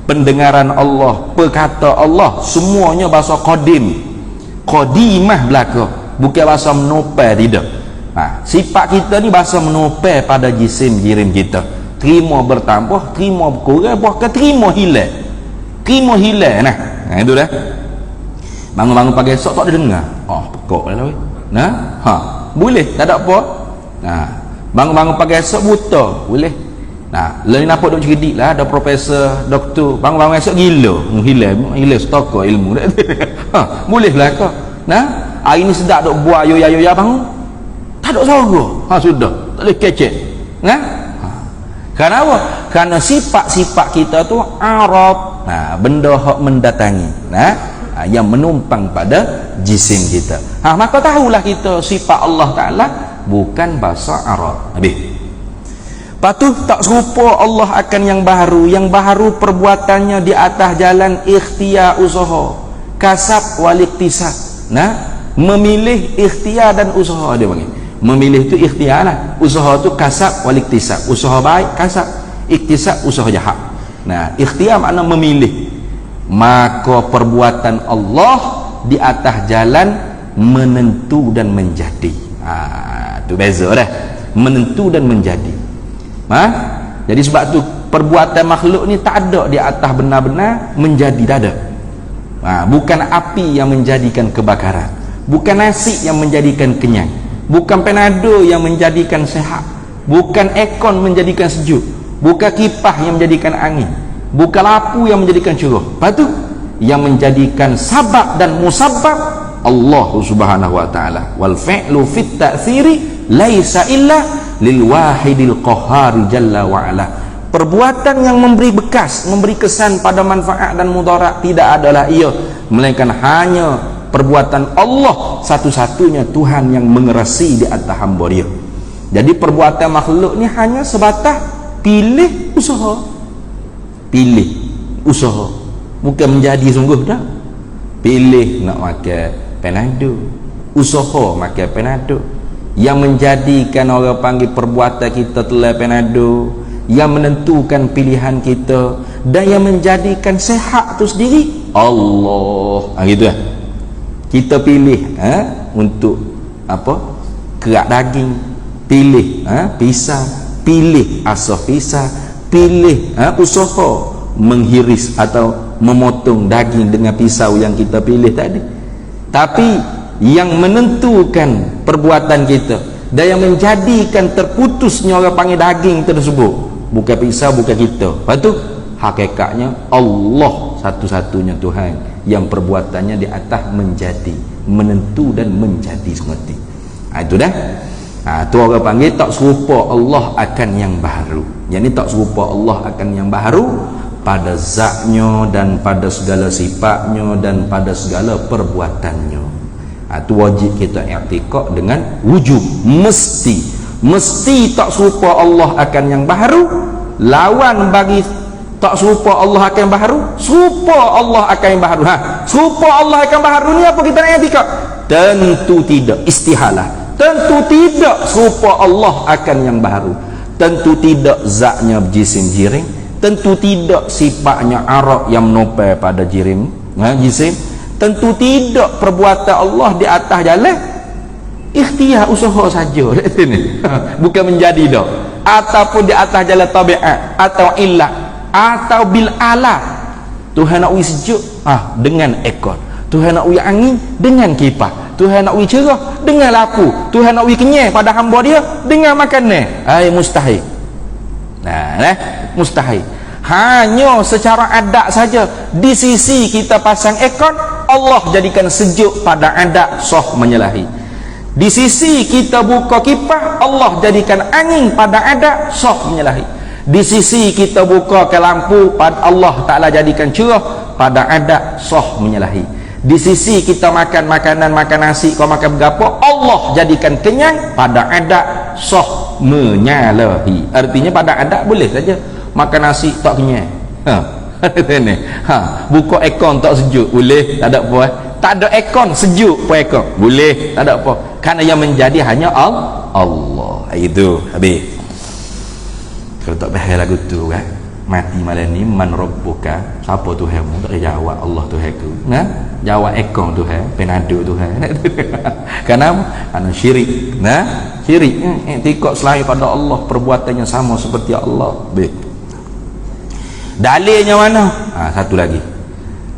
pendengaran Allah, perkata Allah, semuanya bahasa qadim. Qadimah belaka, bukan bahasa menopel, tidak. Sifat kita ni bahasa menopel pada jisim jirim kita. Terima bertambah, terima berkurang, bahkan terima hilang. Terima hilang. Itu dah. Bangun-bangun pagi esok tak ada dengar. Pekak lah weh. Boleh, tak ada apa. Bangun-bangun pagi esok buta, boleh. Lain nampak duk cerdik lah, ada profesor, doktor, bangun-bangun esok gila, hilang stok ilmu. Boleh lah kau. Hari ni sedap duk buat ayo-ayo bangun. Tak ada suara. Sudah, tak boleh kecek. Kenapa? Kerana sifat-sifat kita tu arab, benda hak mendatangi, yang menumpang pada jisim kita. Maka tahulah kita sifat Allah Ta'ala bukan bahasa Arab. Habis. Patuh tak serupa Allah akan yang baru perbuatannya di atas jalan ikhtiar usaha, kasab wal iktisab. Memilih ikhtiar dan usaha dia panggil. Memilih tu ikhtiar lah, usaha tu kasab wal iktisab. Usaha baik kasab, iktisab usaha jahat. Ikhtiar makna memilih. Maka perbuatan Allah di atas jalan menentu dan menjadi. Tu beza dah, menentu dan menjadi. Jadi sebab tu perbuatan makhluk ni tak ada di atas benar-benar menjadi, tak ada. Bukan api yang menjadikan kebakaran, bukan nasi yang menjadikan kenyang, bukan penado yang menjadikan sehat, bukan aircon menjadikan sejuk, bukan kipas yang menjadikan angin, bukan lampu yang menjadikan cerah. Lepas tu yang menjadikan sabab dan musabbab Allah Subhanahu wa taala. Wal fi'lu fit ta'thiri laisa illa lil wahidil qahhar jalla wa ala. Perbuatan yang memberi bekas, memberi kesan pada manfaat dan mudarat tidak adalah ia melainkan hanya perbuatan Allah satu-satunya Tuhan yang mengerasi di atas hamba dia. Jadi perbuatan makhluk ni hanya sebatas pilih usaha. Pilih usaha, bukan menjadi sungguh dah. Pilih nak makan penado, usaha makan penado. Yang menjadikan orang panggil perbuatan kita telah penado, yang menentukan pilihan kita dan yang menjadikan sehat tu sendiri Allah. Gitu lah. Kita pilih untuk apa? Kerak daging, pilih pisang, pilih asam pisang, pilih usaha menghiris atau memotong daging dengan pisau yang kita pilih tadi. Tapi yang menentukan perbuatan kita dan yang menjadikan terputusnya orang panggil daging tersebut bukan pisau, bukan kita. Lepas tu hakikatnya Allah satu-satunya Tuhan yang perbuatannya di atas menjadi, menentu dan menjadi seperti itu dah. Tu orang panggil tak serupa Allah akan yang baru. Yang ni tak serupa Allah akan yang baru pada zatnya dan pada segala sifatnya dan pada segala perbuatannya. Tu wajib kita i'tiqad dengan wujub, mesti tak serupa Allah akan yang baru. Lawan bagi tak serupa Allah akan yang baru, serupa Allah akan yang baru. Serupa Allah akan baru ni apa kita nak i'tiqad? Tentu tidak, istihalah. Tentu tidak serupa Allah akan yang baru. Tentu tidak zatnya jisim jirim, tentu tidak sifatnya arab yang menopel pada jirim jisim, tentu tidak perbuatan Allah di atas jalan ikhtiar usaha saja bukan menjadi dah, ataupun di atas jalan tabiat atau illah atau bil alat. Tuhan nak uji sejuk dengan ekor, Tuhan nak uji angin dengan kipas, Tuhan nak uji cerah dengan lampu, Tuhan nak uji kenyang pada hamba dia dengan makanan. Mustahil. Mustahil. Hanya secara adat saja. Di sisi kita pasang aircon, Allah jadikan sejuk pada adat, sah menyalahi. Di sisi kita buka kipas, Allah jadikan angin pada adat, sah menyalahi. Di sisi kita buka ke lampu, Allah Ta'ala jadikan cerah pada adat, sah menyalahi. Di sisi kita makan makanan, makan nasi, kau makan berapa, Allah jadikan kenyang pada adat, sah menyalahi. Artinya pada adat boleh saja makan nasi tak kenyang. Buka aircon tak sejuk, boleh, tak ada apa. Tak ada aircon sejuk pun aircon, boleh, tak ada apa. Kerana yang menjadi hanya Allah. Itu habis. Kalau tak faham lagu tu kan, mati malam ni man rabbuka, siapa Tuhanmu? Tak jawab Allah Tuhanku. Nah, jawab ekong Tuhan, penado Tuhan. Kenapa? Karena syirik. Nah, syirik tikok selain pada Allah, perbuatannya sama seperti Allah. Baik. Dalilnya mana? Satu lagi.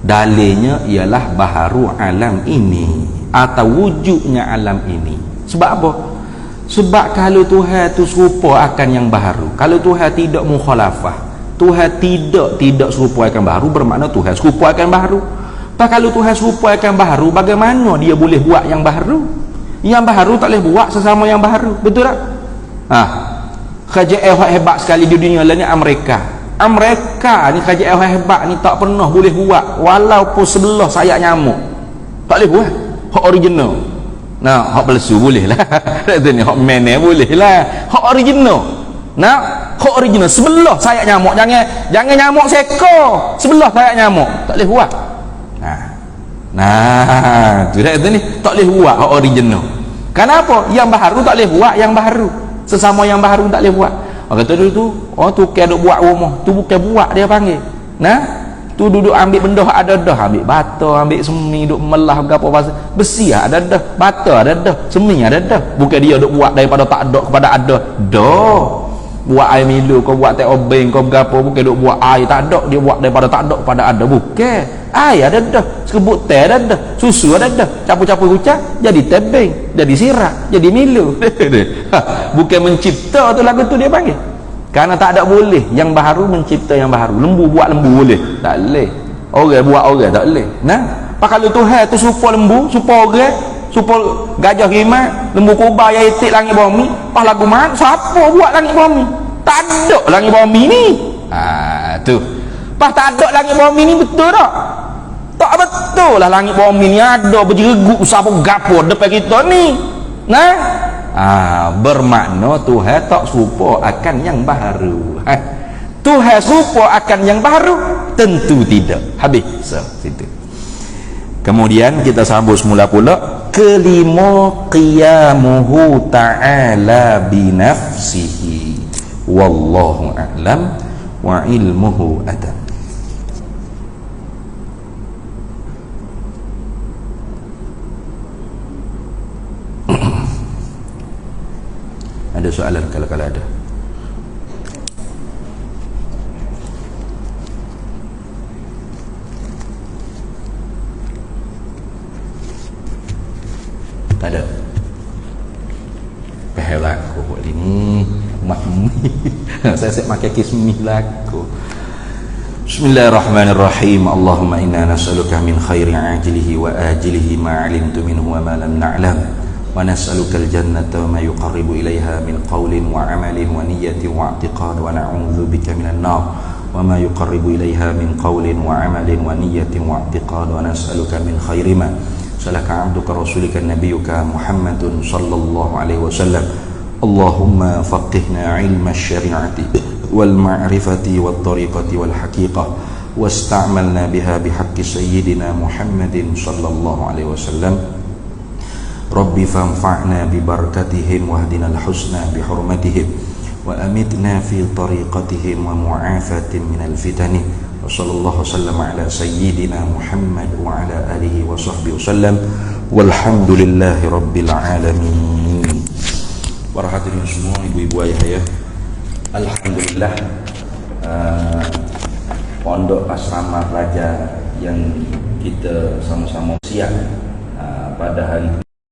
Dalilnya ialah baharu alam ini atau wujudnya alam ini. Sebab apa? Sebab kalau Tuhan tu serupa akan yang baharu, kalau Tuhan tidak mukhalafah, Tuhan tidak serupa akan baharu, bermakna Tuhan serupa akan baharu. Kalau Tuhan serupa akan baharu, bagaimana dia boleh buat yang baharu? Yang baharu tak boleh buat sesama yang baharu, betul tak? Kerajaan hebat sekali di dunia lain ni Amerika ni, kerajaan hebat ni tak pernah boleh buat walaupun sebelah sayap nyamuk, tak boleh buat hak original. Nah, hak palsu boleh lah. Ni hak mana boleh lah. Hak original. Nah, hak original sebelah sayap nyamuk, jangan nyamuk seekor, sebelah sayap nyamuk, tak boleh buat. Nah, tu dah ni tak boleh buat hak original. Kenapa? Yang baharu tak boleh buat yang baharu. Sesama yang baharu tak boleh buat. Orang kata dulu tu, tu kaya duk buat rumah, tu bukan buat dia panggil. Nah, tu duduk ambil benda ada dah, ambil bata, ambil semi, duk melah apa pasal besi ada dah, bata ada dah, semi ada dah. Bukan dia duk buat daripada tak ada kepada ada. Dah. Buat air milu, kau buat teh obeng, kau berapa, bukan duk buat air tak ada, dia buat daripada tak ada kepada ada. Bukan. Air ada dah, sekebut teh ada dah, susu ada dah, campur-campur hujan jadi tebing, jadi sirap, jadi milu. Bukan mencipta tu lagu tu dia panggil. Karena tak ada boleh yang baharu mencipta yang baharu. Lembu buat lembu boleh? Tak boleh. Orang buat orang tak boleh. Nah, kalau Tuhan tu supa lembu, supa orang, supa gajah rimat, lembu kubah yang itik langit bumi, pas lagu mana? Siapa buat langit bumi? Tak ada langit bumi ni. Tu. Pas tak ada langit bumi ni, betul tak? Tak betul lah langit bumi ni ada berjereguk siapa gapo depan kita ni. Nah, bermakna Tuhan tak serupa akan yang baharu. Tuhan serupa akan yang baharu? Tentu tidak. Habis situ. Kemudian kita sambung semula pula kelima qiyamuhu ta'ala binafsihi wallahu a'lam wa ilmuhu adam. Ada soalan kalau ada? Tak ada. Pahal aku buat ini makmi. Saya pakai kismih laku. Bismillahirrahmanirrahim. Allahumma inna nas'aluka min khairi ajilihi wa ajilihi ma 'alimtu minhu wa ma lam na'lam. ونسألك الجنة وما يقرب إليها من قول وعمل ونية واعتقاد ونعوذ بك من النار وما يقرب إليها من قول وعمل ونية واعتقاد ونسألك من خير ما سألك عبدك رسولك نبيك محمد صلى الله عليه وسلم اللهم فقهنا علم الشريعة والمعرفة والطريقة والحقيقة واستعملنا بها بحق سيدنا محمد صلى الله عليه وسلم Rabbi fanfa'na bibarakatihim wahdina al-husna bihurmatihim wa amitna fi tariqatihim wa mu'afatin minal fitani wa sallallahu sallam ala sayyidina Muhammad wa ala alihi wa sahbihi wasallam walhamdulillahi rabbil alamin. Para hadirin semua, ibu-ibu ayah ya, alhamdulillah pondok asrama pelajar yang kita sama-sama siap pada hari